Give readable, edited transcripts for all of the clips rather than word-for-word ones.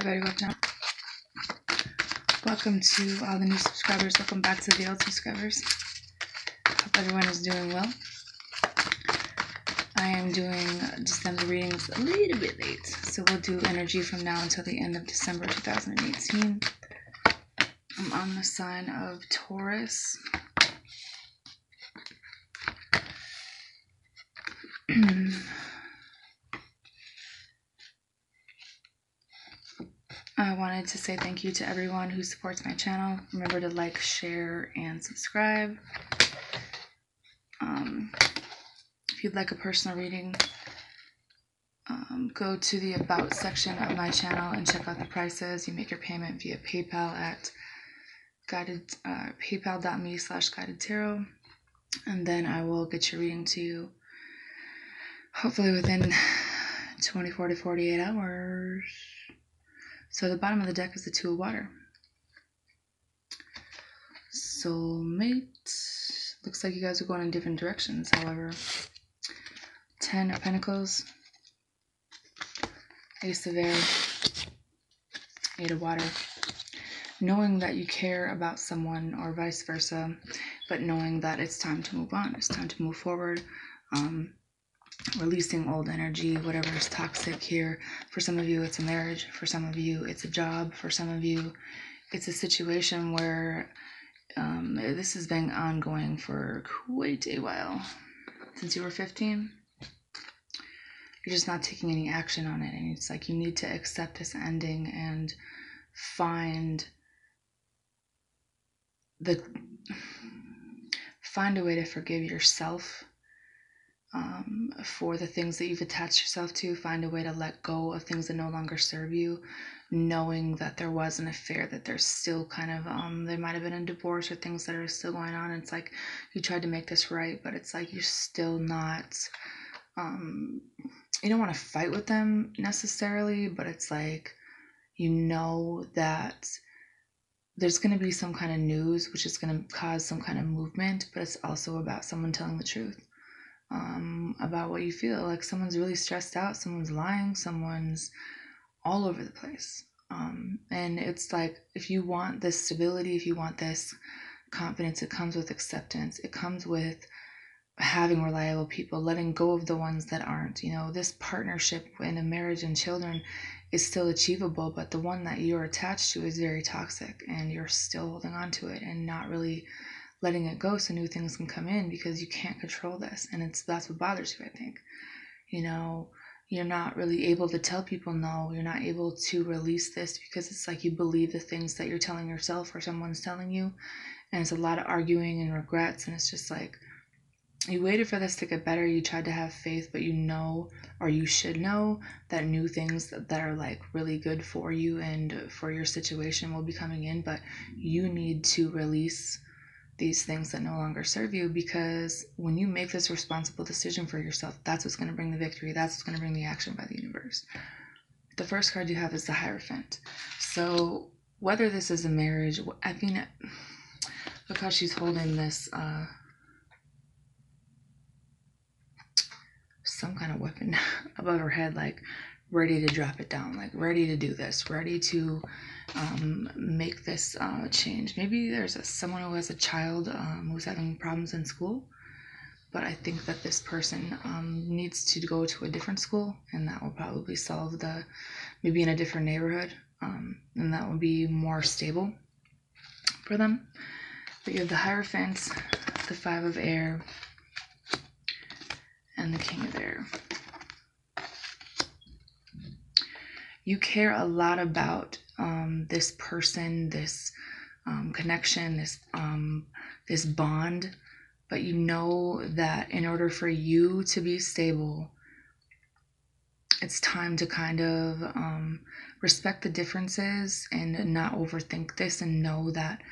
Very welcome. Welcome to all the new subscribers. Welcome back to the old subscribers. Hope everyone is doing well. I am doing December readings a little bit late, so we'll do energy from now until the end of December 2018. I'm on the sign of Taurus. I wanted to say thank you to everyone who supports my channel. Remember to like, share, and subscribe. If you'd like a personal reading, go to the About section of my channel and check out the prices. You make your payment via PayPal at paypal.me/guidedtarot, and then I will get your reading to you hopefully within 24 to 48 hours. So the bottom of the deck is the Two of Water. Soulmate. Looks like you guys are going in different directions, however. 10 of Pentacles. Ace of Air. 8 of Water. Knowing that you care about someone or vice versa, but knowing that it's time to move on. It's time to move forward. Releasing old energy, whatever is toxic here. For some of you, it's a marriage. For some of you, it's a job. For some of you, it's a situation where this has been ongoing for quite a while. Since you were 15, you're just not taking any action on it. And it's like you need to accept this ending and find a way to forgive yourself for the things that you've attached yourself to. Find a way to let go of things that no longer serve you, knowing that there was an affair, that there's still kind of there might have been a divorce or things that are still going on. It's like you tried to make this right, but it's like you're still not you don't want to fight with them necessarily, but it's like you know that there's going to be some kind of news which is going to cause some kind of movement, but it's also about someone telling the truth about what you feel. Like someone's really stressed out, someone's lying, someone's all over the place. And it's like, if you want this stability, if you want this confidence, it comes with acceptance. It comes with having reliable people, letting go of the ones that aren't. You know, this partnership in a marriage and children is still achievable, but the one that you're attached to is very toxic, and you're still holding on to it and not really letting it go so new things can come in, because you can't control this. And that's what bothers you, I think. You know, you're not really able to tell people no. You're not able to release this because it's like you believe the things that you're telling yourself or someone's telling you. And it's a lot of arguing and regrets. And it's just like, you waited for this to get better. You tried to have faith, but you know, or you should know, that new things that are like really good for you and for your situation will be coming in. But you need to release these things that no longer serve you, because when you make this responsible decision for yourself, that's what's going to bring the victory. That's what's going to bring the action by the universe. The first card you have is the Hierophant. So whether this is a marriage, I mean, look how she's holding this some kind of weapon above her head, like ready to drop it down, like ready to do this, ready to make this change. Maybe there's someone who has a child who's having problems in school, but I think that this person needs to go to a different school, and that will probably solve maybe in a different neighborhood, and that will be more stable for them. But you have the Hierophant, the 5 of Air, and the King of Air. You care a lot about this person, this connection, this bond, but you know that in order for you to be stable, it's time to kind of respect the differences and not overthink this, and know that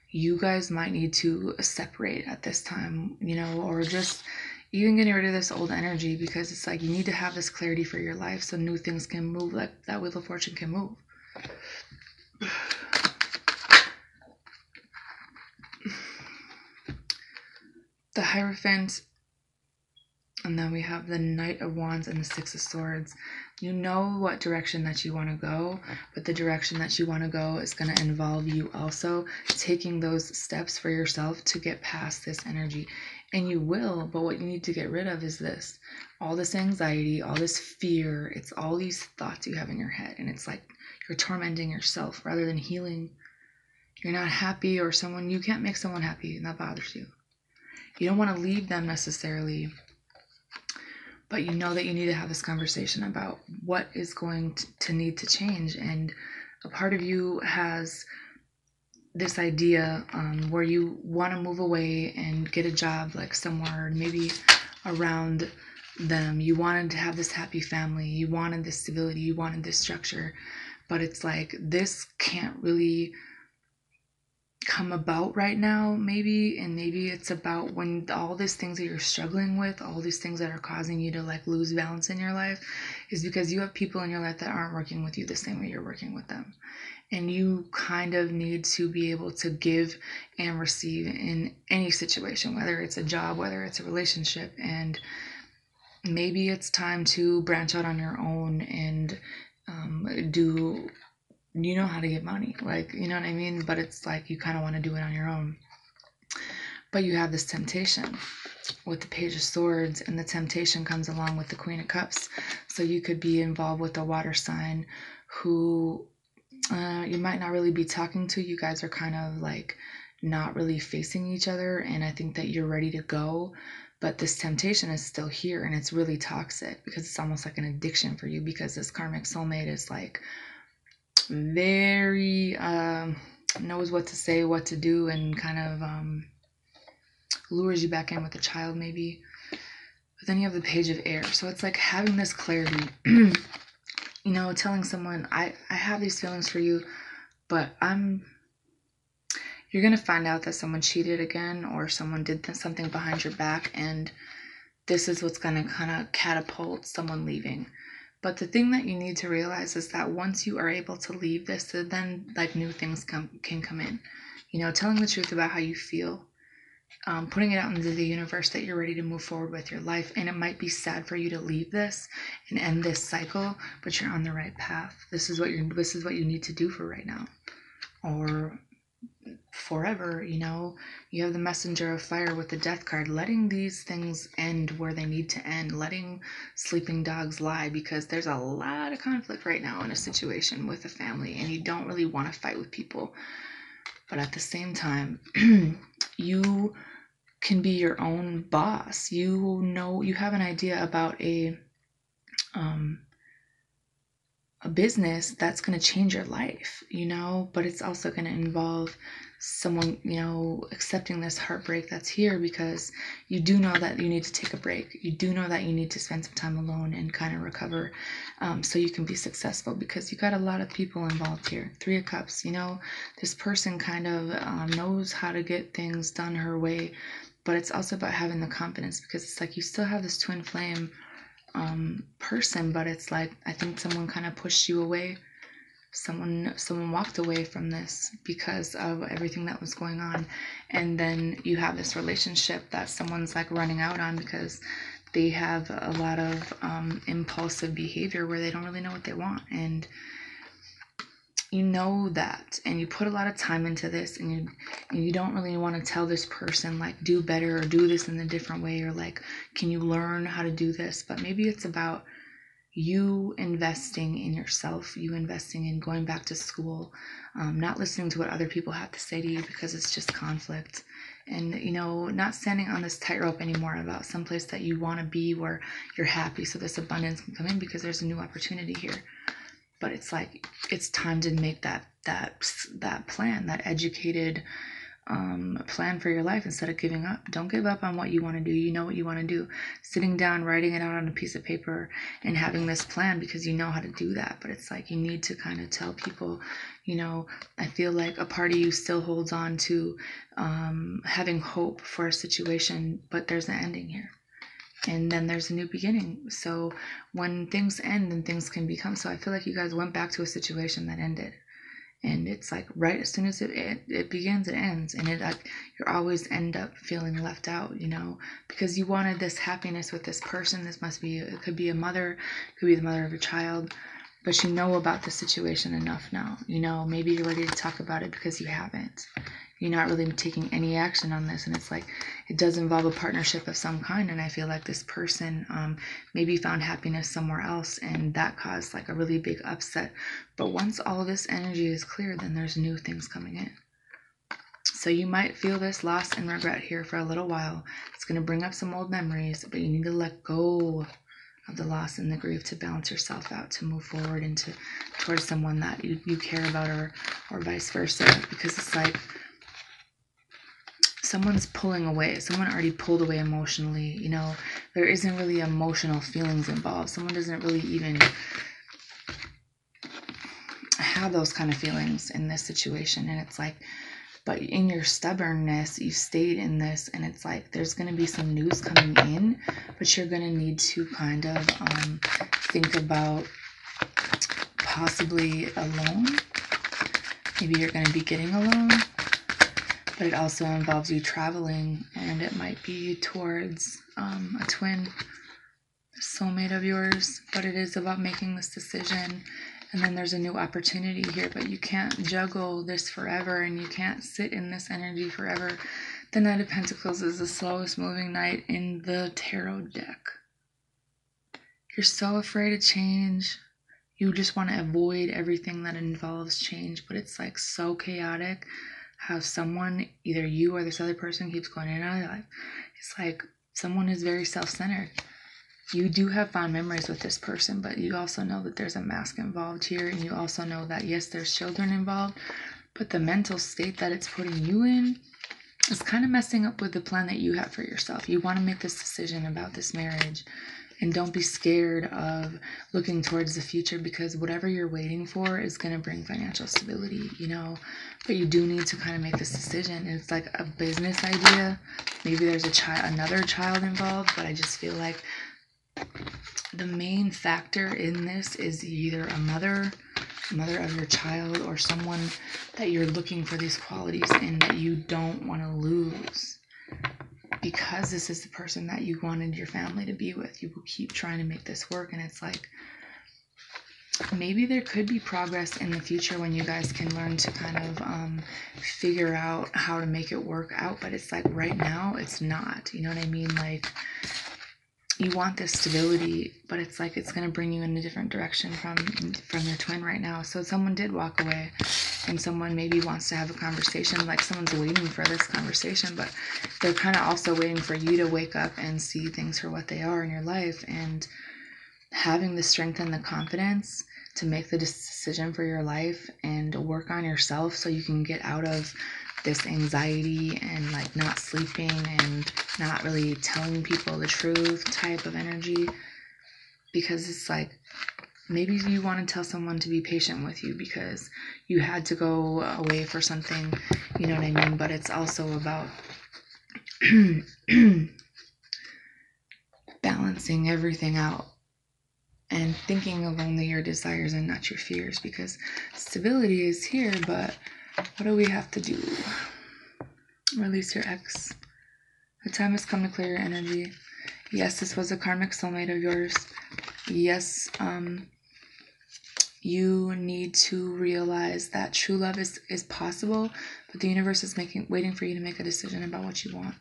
you guys might need to separate at this time, you know, or just even getting rid of this old energy, because it's like you need to have this clarity for your life so new things can move, like that Wheel of Fortune can move. The Hierophant And then we have the Knight of Wands and the Six of Swords. You know what direction that you want to go, but the direction that you want to go is going to involve you also taking those steps for yourself to get past this energy. And you will, but what you need to get rid of is this. All this anxiety, all this fear, it's all these thoughts you have in your head. And it's like you're tormenting yourself rather than healing. You're not happy, or you can't make someone happy, and that bothers you. You don't want to leave them necessarily, but you know that you need to have this conversation about what is going to need to change. And a part of you has this idea where you want to move away and get a job like somewhere, maybe around them. You wanted to have this happy family. You wanted this stability. You wanted this structure. But it's like this can't really come about right now, maybe. And maybe it's about when all these things that you're struggling with, all these things that are causing you to like lose balance in your life, is because you have people in your life that aren't working with you the same way you're working with them. And you kind of need to be able to give and receive in any situation, whether it's a job, whether it's a relationship. And maybe it's time to branch out on your own and you know how to get money, like, you know what I mean? But it's like you kind of want to do it on your own. But you have this temptation with the Page of Swords, and the temptation comes along with the Queen of Cups. So you could be involved with a water sign who you might not really be talking to. You guys are kind of like not really facing each other, and I think that you're ready to go, but this temptation is still here, and it's really toxic because it's almost like an addiction for you, because this karmic soulmate is like very knows what to say, what to do, and kind of lures you back in with a child maybe. But then you have the Page of Air, so it's like having this clarity. You know, telling someone, I have these feelings for you, but you're gonna find out that someone cheated again, or someone did something behind your back, and this is what's gonna kind of catapult someone leaving. But the thing that you need to realize is that once you are able to leave this, then like new things can come in. You know, telling the truth about how you feel, putting it out into the universe that you're ready to move forward with your life. And it might be sad for you to leave this and end this cycle, but you're on the right path. This is what you need to do for right now, or forever. You know, you have the Messenger of Fire with the Death card, letting these things end where they need to end, letting sleeping dogs lie, because there's a lot of conflict right now in a situation with a family, and you don't really want to fight with people. But at the same time, you can be your own boss. You know, you have an idea about a business that's going to change your life, you know, but it's also going to involve someone, you know, accepting this heartbreak that's here, because you do know that you need to take a break. You do know that you need to spend some time alone and kind of recover, so you can be successful, because you got a lot of people involved here. Three of Cups, you know, this person kind of knows how to get things done her way, but it's also about having the confidence, because it's like you still have this twin flame person, but it's like I think someone kind of pushed you away. Someone walked away from this because of everything that was going on. And then you have this relationship that someone's like running out on because they have a lot of impulsive behavior where they don't really know what they want. And you know that, and you put a lot of time into this, and you don't really want to tell this person like do better or do this in a different way, or like can you learn how to do this. But maybe it's about you investing in yourself, you investing in going back to school, not listening to what other people have to say to you because it's just conflict, and you know, not standing on this tightrope anymore about someplace that you want to be where you're happy, so this abundance can come in because there's a new opportunity here. But it's like it's time to make that plan, that educated plan for your life instead of giving up. Don't give up on what you want to do. You know what you want to do. Sitting down, writing it out on a piece of paper, and having this plan because you know how to do that. But it's like you need to kind of tell people, you know, I feel like a part of you still holds on to having hope for a situation, but there's an ending here. And then there's a new beginning. So when things end, then things can become. So I feel like you guys went back to a situation that ended. And it's like right as soon as it begins, it ends. And it like you always end up feeling left out, you know, because you wanted this happiness with this person. This must be, it could be a mother, it could be the mother of a child, but you know about the situation enough now. You know, maybe you're ready to talk about it because you haven't. You're not really taking any action on this. And it's like, it does involve a partnership of some kind. And I feel like this person maybe found happiness somewhere else, and that caused like a really big upset. But once all of this energy is clear, then there's new things coming in. So you might feel this loss and regret here for a little while. It's going to bring up some old memories, but you need to let go of the loss and the grief to balance yourself out, to move forward into towards someone that you care about, or vice versa. Because it's like, someone's pulling away. Someone already pulled away emotionally. You know, there isn't really emotional feelings involved. Someone doesn't really even have those kind of feelings in this situation. And it's like, but in your stubbornness, you stayed in this, and it's like, there's going to be some news coming in, but you're going to need to kind of think about possibly a loan. Maybe you're going to be getting a loan. But it also involves you traveling, and it might be towards a twin, soulmate of yours. But it is about making this decision, and then there's a new opportunity here. But you can't juggle this forever, and you can't sit in this energy forever. The Knight of Pentacles is the slowest moving knight in the tarot deck. You're so afraid of change. You just want to avoid everything that involves change, but it's like so chaotic. How someone, either you or this other person, keeps going in and out of your life. It's like someone is very self-centered. You do have fond memories with this person, but you also know that there's a mask involved here, and you also know that, yes, there's children involved, but the mental state that it's putting you in is kind of messing up with the plan that you have for yourself. You want to make this decision about this marriage, and don't be scared of looking towards the future, because whatever you're waiting for is going to bring financial stability, you know. But you do need to kind of make this decision. It's like a business idea. Maybe there's another child involved, but I just feel like the main factor in this is either a mother of your child, or someone that you're looking for these qualities in that you don't want to lose. Because this is the person that you wanted your family to be with, you will keep trying to make this work. And it's like, maybe there could be progress in the future when you guys can learn to kind of figure out how to make it work out. But it's like, right now, it's not. You know what I mean? Like, you want this stability, but it's like, it's going to bring you in a different direction from your twin right now. So someone did walk away, and someone maybe wants to have a conversation. Like, someone's waiting for this conversation, but they're kind of also waiting for you to wake up and see things for what they are in your life, and having the strength and the confidence to make the decision for your life and work on yourself so you can get out of this anxiety and like not sleeping and not really telling people the truth type of energy. Because it's like, maybe you want to tell someone to be patient with you because you had to go away for something, you know what I mean? But it's also about balancing everything out and thinking of only your desires and not your fears, because stability is here, but what do we have to do? Release your ex. The time has come to clear your energy. Yes, this was a karmic soulmate of yours. Yes, you need to realize that true love is possible, but the universe is waiting for you to make a decision about what you want.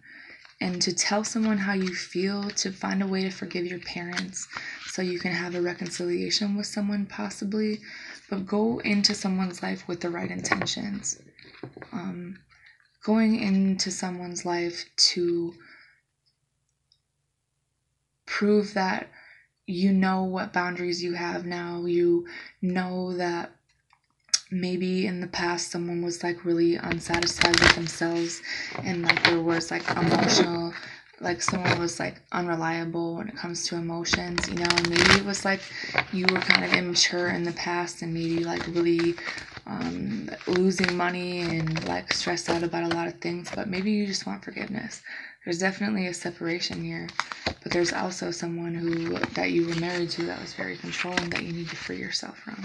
And to tell someone how you feel, to find a way to forgive your parents so you can have a reconciliation with someone possibly, but go into someone's life with the right intentions. Going into someone's life to prove that you know what boundaries you have now. You know that maybe in the past someone was like really unsatisfied with themselves, and like there was like emotional, like someone was like unreliable when it comes to emotions, you know. And maybe it was like you were kind of immature in the past, and maybe like really losing money and like stressed out about a lot of things, but maybe you just want forgiveness. There's definitely a separation here, but there's also someone that you were married to that was very controlling that you need to free yourself from.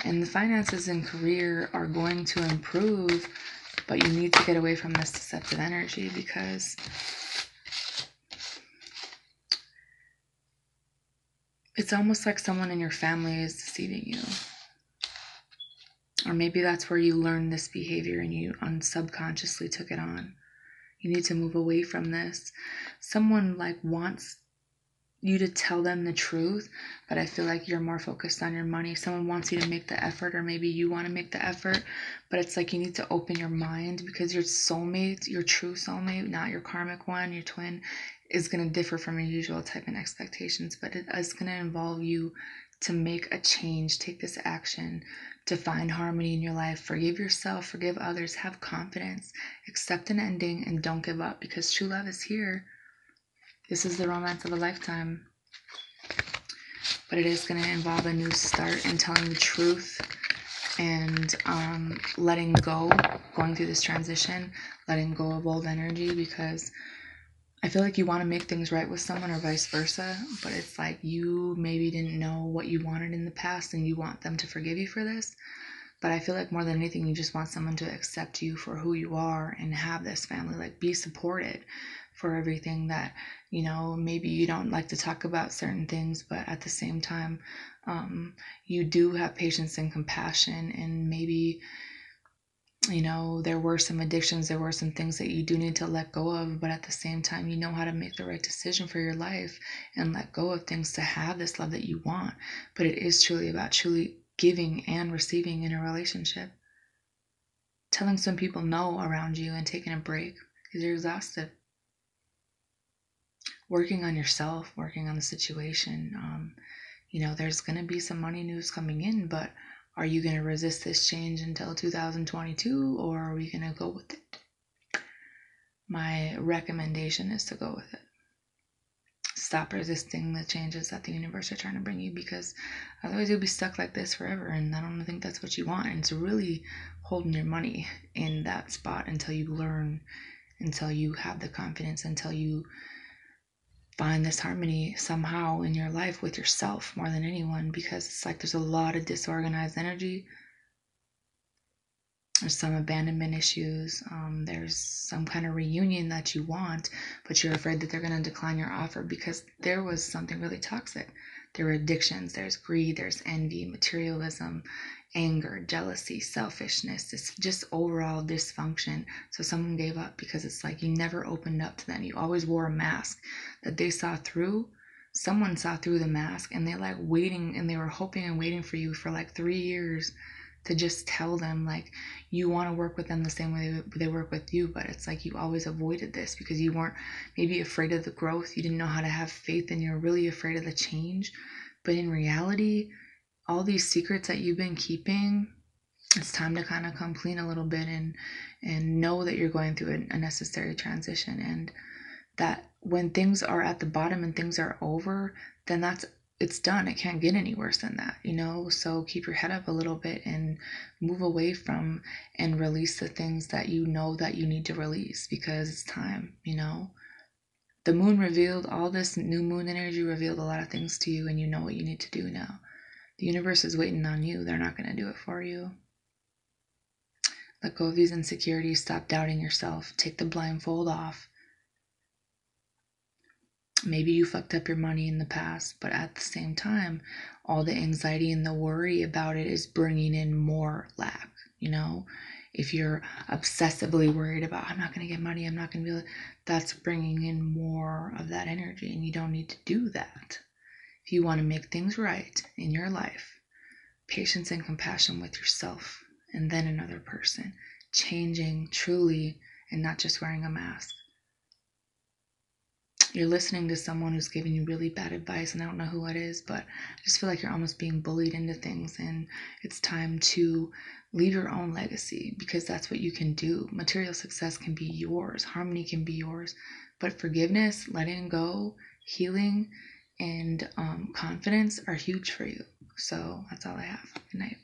And the finances and career are going to improve, but you need to get away from this deceptive energy, because it's almost like someone in your family is deceiving you. Or maybe that's where you learned this behavior and you subconsciously took it on. You need to move away from this. Someone like wants you to tell them the truth, but I feel like you're more focused on your money. Someone wants you to make the effort, or maybe you want to make the effort, but it's like you need to open your mind, because your soulmate, your true soulmate, not your karmic one, your twin, is going to differ from your usual type and expectations, but it is going to involve you to make a change, take this action to find harmony in your life. Forgive yourself, forgive others, have confidence, accept an ending, and don't give up, because true love is here. This is the romance of a lifetime. But it is going to involve a new start and telling the truth, and letting go, going through this transition, letting go of old energy, because I feel like you want to make things right with someone, or vice versa, but it's like you maybe didn't know what you wanted in the past and you want them to forgive you for this. But I feel like more than anything, you just want someone to accept you for who you are and have this family, like be supported for everything that, maybe you don't like to talk about certain things, but at the same time, you do have patience and compassion, and maybe, there were some addictions, there were some things that you do need to let go of, but at the same time, you know how to make the right decision for your life and let go of things to have this love that you want. But it is truly about truly giving and receiving in a relationship. Telling some people no around you and taking a break because you're exhausted. Working on yourself, working on the situation. There's going to be some money news coming in, but are you going to resist this change until 2022, or are we going to go with it? My recommendation is to go with it. Stop resisting the changes that the universe are trying to bring you, because otherwise you'll be stuck like this forever, and I don't think that's what you want. And it's really holding your money in that spot until you learn, until you have the confidence, until you find this harmony somehow in your life with yourself more than anyone, because it's like there's a lot of disorganized energy. There's some abandonment issues. There's some kind of reunion that you want, but you're afraid that they're going to decline your offer because there was something really toxic. There were addictions, there's greed, there's envy, materialism, anger, jealousy, selfishness. It's just overall dysfunction. So someone gave up because it's like you never opened up to them. You always wore a mask that they saw through. Someone saw through the mask, and they like waiting, and they were hoping and waiting for you for like 3 years to just tell them like you want to work with them the same way they work with you. But it's like you always avoided this because you weren't maybe afraid of the growth. You didn't know how to have faith, and you're really afraid of the change. But in reality, all these secrets that you've been keeping, it's time to kind of come clean a little bit and know that you're going through a necessary transition, and that when things are at the bottom and things are over, then it's done. It can't get any worse than that, So keep your head up a little bit and move away from and release the things that you know that you need to release, because it's time, The moon revealed, all this new moon energy revealed a lot of things to you, and you know what you need to do now. The universe is waiting on you. They're not going to do it for you. Let go of these insecurities. Stop doubting yourself. Take the blindfold off. Maybe you fucked up your money in the past, but at the same time, all the anxiety and the worry about it is bringing in more lack, If you're obsessively worried about, I'm not going to get money, I'm not going to be able to, that's bringing in more of that energy, and you don't need to do that. If you want to make things right in your life, patience and compassion with yourself and then another person, changing truly and not just wearing a mask. You're listening to someone who's giving you really bad advice, and I don't know who it is, but I just feel like you're almost being bullied into things, and it's time to leave your own legacy, because that's what you can do. Material success can be yours, harmony can be yours, but forgiveness, letting go, healing, and confidence are huge for you. So that's all I have. Good night.